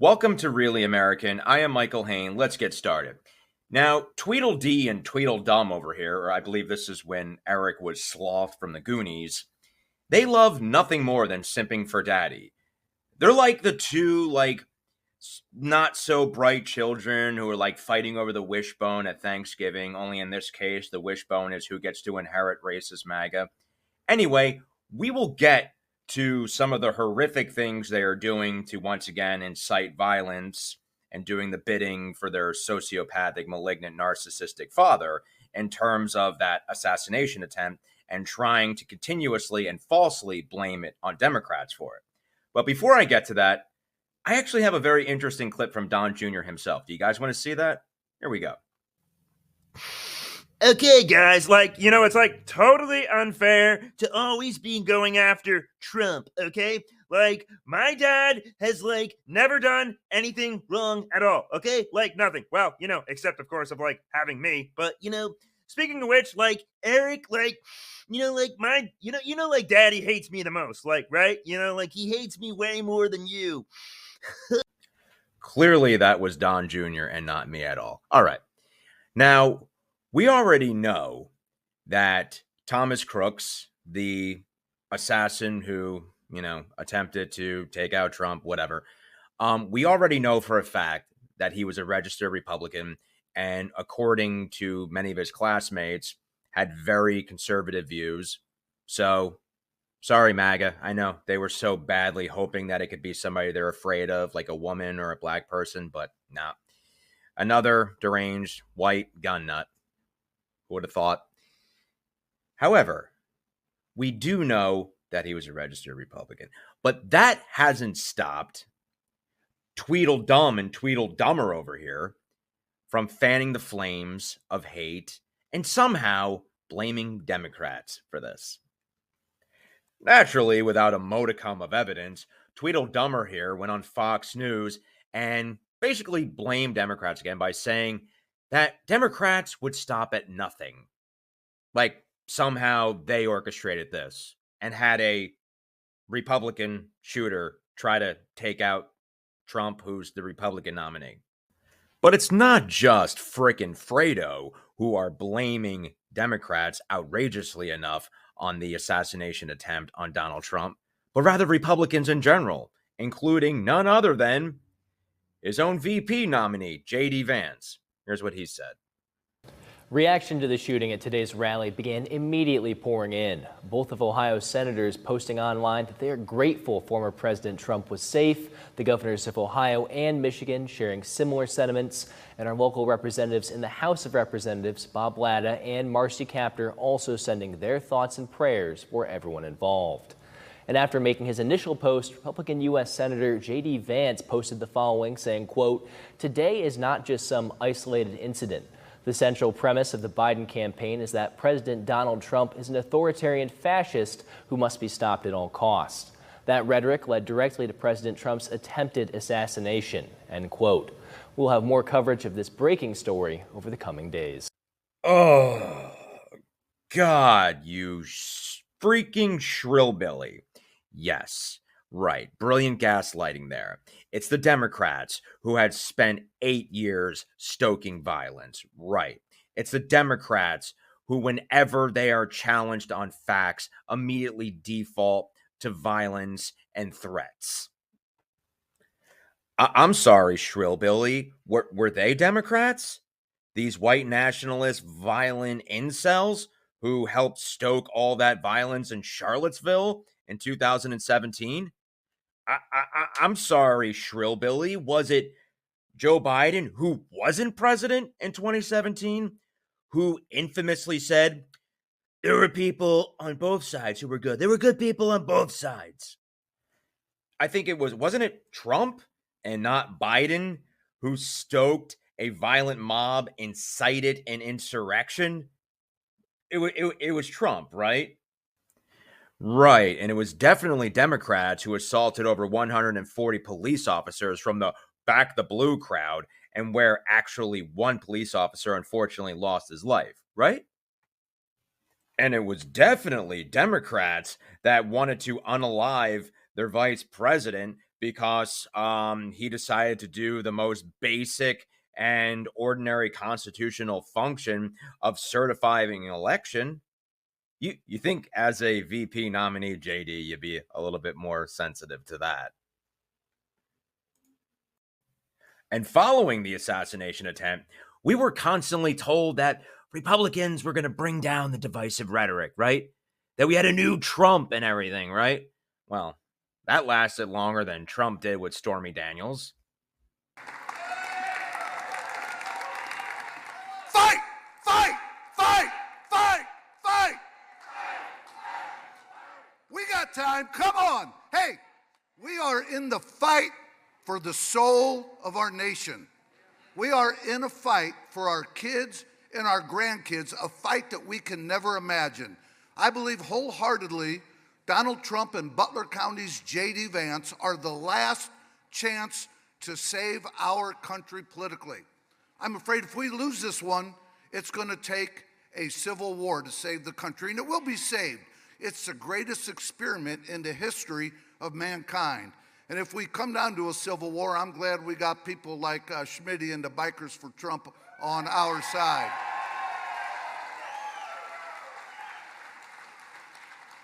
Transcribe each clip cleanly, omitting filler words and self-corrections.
Welcome to Really American. I am Michael Hayne. Let's get started. Now, Tweedledee and Tweedledum over here, or I believe this is when Eric was Sloth from the Goonies, they love nothing more than simping for daddy. They're like the two, not so bright children who are fighting over the wishbone at Thanksgiving, only in this case, the wishbone is who gets to inherit racist MAGA. Anyway, we will get to some of the horrific things they are doing to once again incite violence and doing the bidding for their sociopathic, malignant, narcissistic father in terms of that assassination attempt and trying to continuously and falsely blame it on Democrats for it. But before I get to that, I actually have a very interesting clip from Don Jr. himself. Do you guys want to see that? Here we go. Okay, guys, it's totally unfair to always be going after Trump, okay? My dad has, never done anything wrong at all, okay? Nothing. Well, except, of course, of, having me. But, speaking of which, Eric, Daddy hates me the most, right? He hates me way more than you. Clearly, that was Don Jr. and not me at all. All right. Now, we already know that Thomas Crooks, the assassin who, attempted to take out Trump, whatever, we already know for a fact that he was a registered Republican and, according to many of his classmates, had very conservative views. So, sorry, MAGA. I know they were so badly hoping that it could be somebody they're afraid of, like a woman or a black person, but no. Another deranged white gun nut. Who would have thought? However, we do know that he was a registered Republican, but that hasn't stopped Tweedledum and Tweedledummer over here from fanning the flames of hate and somehow blaming Democrats for this. Naturally, without a modicum of evidence, Tweedledummer here went on Fox News and basically blamed Democrats again by saying that Democrats would stop at nothing. Somehow they orchestrated this and had a Republican shooter try to take out Trump, who's the Republican nominee. But it's not just frickin' Fredo who are blaming Democrats outrageously enough on the assassination attempt on Donald Trump, but rather Republicans in general, including none other than his own VP nominee, JD Vance. Here's what he said. Reaction to the shooting at today's rally began immediately pouring in. Both of Ohio's senators posting online that they are grateful former President Trump was safe. The governors of Ohio and Michigan sharing similar sentiments. And our local representatives in the House of Representatives, Bob Latta and Marcy Kaptur, also sending their thoughts and prayers for everyone involved. And after making his initial post, Republican U.S. Senator JD Vance posted the following, saying, quote, "Today is not just some isolated incident. The central premise of the Biden campaign is that President Donald Trump is an authoritarian fascist who must be stopped at all costs. That rhetoric led directly to President Trump's attempted assassination," end quote. We'll have more coverage of this breaking story over the coming days. Oh, God, you freaking shrillbilly. Yes, right. Brilliant gaslighting there. It's the Democrats who had spent 8 years stoking violence. Right. It's the Democrats who, whenever they are challenged on facts, immediately default to violence and threats. I'm sorry, Shrillbilly. Were they Democrats? These white nationalist violent incels who helped stoke all that violence in Charlottesville in 2017? I'm sorry, Shrillbilly. Was it Joe Biden, who wasn't president in 2017, who infamously said, "There were people on both sides who were good. There were good people on both sides"? I think wasn't it Trump and not Biden who stoked a violent mob, incited an insurrection? It was Trump, right? Right, and it was definitely Democrats who assaulted over 140 police officers from the Back the Blue crowd, and where actually one police officer unfortunately lost his life, right? And it was definitely Democrats that wanted to unalive their vice president because he decided to do the most basic and ordinary constitutional function of certifying an election. You think as a VP nominee, JD, you'd be a little bit more sensitive to that. And following the assassination attempt, we were constantly told that Republicans were going to bring down the divisive rhetoric, right? That we had a new Trump and everything, right? Well, that lasted longer than Trump did with Stormy Daniels. Fight! Fight! Fight! Fight! Fight! We got time. Come on. Hey, we are in the fight for the soul of our nation. We are in a fight for our kids and our grandkids, a fight that we can never imagine. I believe wholeheartedly Donald Trump and Butler County's JD Vance are the last chance to save our country politically. I'm afraid if we lose this one, it's going to take a civil war to save the country, and it will be saved. It's the greatest experiment in the history of mankind. And if we come down to a civil war, I'm glad we got people like Schmitty and the Bikers for Trump on our side.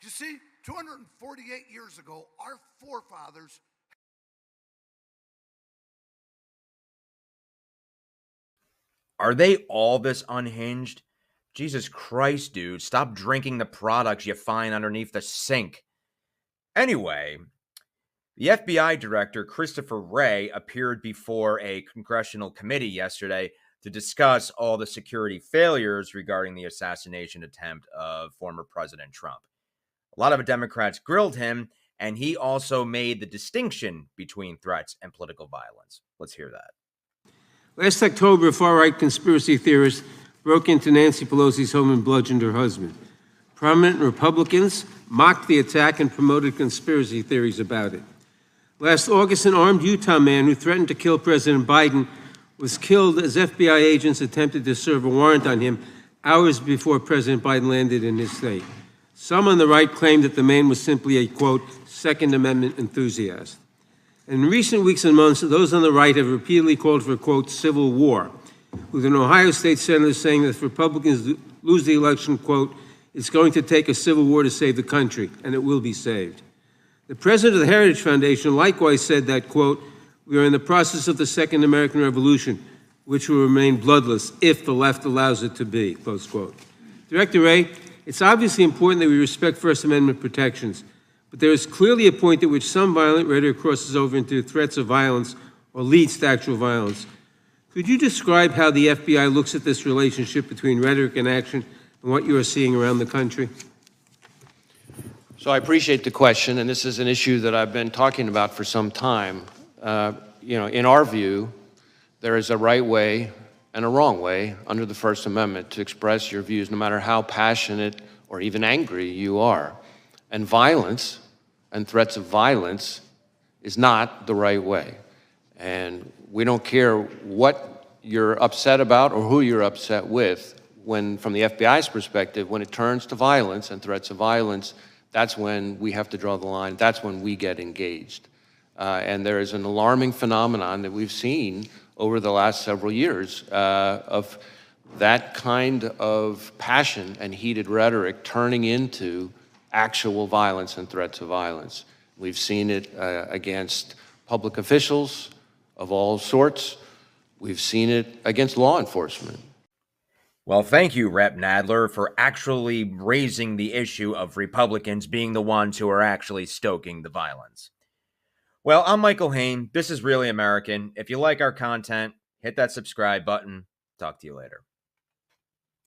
You see, 248 years ago, our forefathers. Are they all this unhinged? Jesus Christ, dude, stop drinking the products you find underneath the sink. Anyway, the FBI director, Christopher Wray, appeared before a congressional committee yesterday to discuss all the security failures regarding the assassination attempt of former President Trump. A lot of Democrats grilled him, and he also made the distinction between threats and political violence. Let's hear that. Last October, far-right conspiracy theorists broke into Nancy Pelosi's home and bludgeoned her husband. Prominent Republicans mocked the attack and promoted conspiracy theories about it. Last August, an armed Utah man who threatened to kill President Biden was killed as FBI agents attempted to serve a warrant on him hours before President Biden landed in his state. Some on the right claimed that the man was simply a, quote, Second Amendment enthusiast. In recent weeks and months, those on the right have repeatedly called for, quote, civil war, with an Ohio state senator saying that if Republicans lose the election, quote, it's going to take a civil war to save the country, and it will be saved. The president of the Heritage Foundation likewise said that, quote, we are in the process of the Second American Revolution, which will remain bloodless if the left allows it to be, close quote. Director Wray, it's obviously important that we respect First Amendment protections, but there is clearly a point at which some violent rhetoric crosses over into threats of violence or leads to actual violence. Could you describe how the FBI looks at this relationship between rhetoric and action and what you are seeing around the country? So I appreciate the question, and this is an issue that I've been talking about for some time. In our view, there is a right way and a wrong way under the First Amendment to express your views, no matter how passionate or even angry you are. And violence and threats of violence is not the right way. And we don't care what you're upset about or who you're upset with. When, from the FBI's perspective, when it turns to violence and threats of violence, that's when we have to draw the line. That's when we get engaged. And there is an alarming phenomenon that we've seen over the last several years of that kind of passion and heated rhetoric turning into actual violence and threats of violence. We've seen it against public officials of all sorts. We've seen it against law enforcement. Well, thank you, Rep. Nadler, for actually raising the issue of Republicans being the ones who are actually stoking the violence. Well, I'm Michael Hayne. This is Really American. If you like our content, hit that subscribe button. Talk to you later.